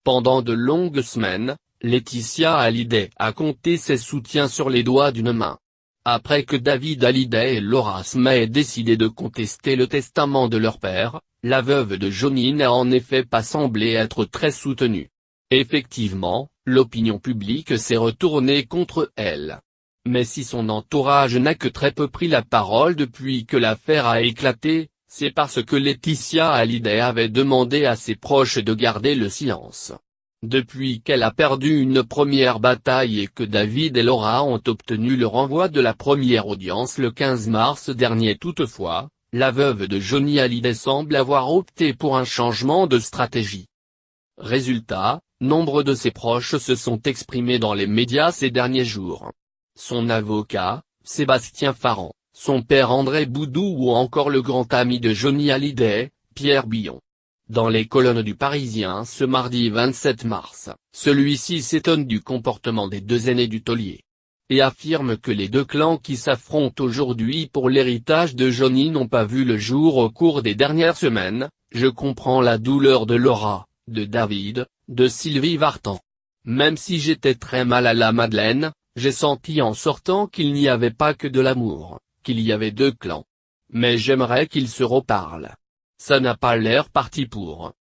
Pendant de longues semaines, Laetitia Hallyday a compté ses soutiens sur les doigts d'une main. Après que David Hallyday et Laura Smet aient décidé de contester le testament de leur père, la veuve de Johnny n'a en effet pas semblé être très soutenue. Effectivement, l'opinion publique s'est retournée contre elle. Mais si son entourage n'a que très peu pris la parole depuis que l'affaire a éclaté, c'est parce que Laetitia Hallyday avait demandé à ses proches de garder le silence. Depuis qu'elle a perdu une première bataille et que David et Laura ont obtenu le renvoi de la première audience le 15 mars dernier toutefois, la veuve de Johnny Hallyday semble avoir opté pour un changement de stratégie. Résultat, nombre de ses proches se sont exprimés dans les médias ces derniers jours. Son avocat, Sébastien Farran, son père André Boudou ou encore le grand ami de Johnny Hallyday, Pierre Billon. Dans les colonnes du Parisien ce mardi 27 mars, celui-ci s'étonne du comportement des deux aînés du taulier. Et affirme que les deux clans qui s'affrontent aujourd'hui pour l'héritage de Johnny n'ont pas vu le jour au cours des dernières semaines. Je comprends la douleur de Laura, de David, de Sylvie Vartan. Même si j'étais très mal à la Madeleine, j'ai senti en sortant qu'il n'y avait pas que de l'amour, qu'il y avait deux clans. Mais j'aimerais qu'ils se reparlent. Ça n'a pas l'air parti pour.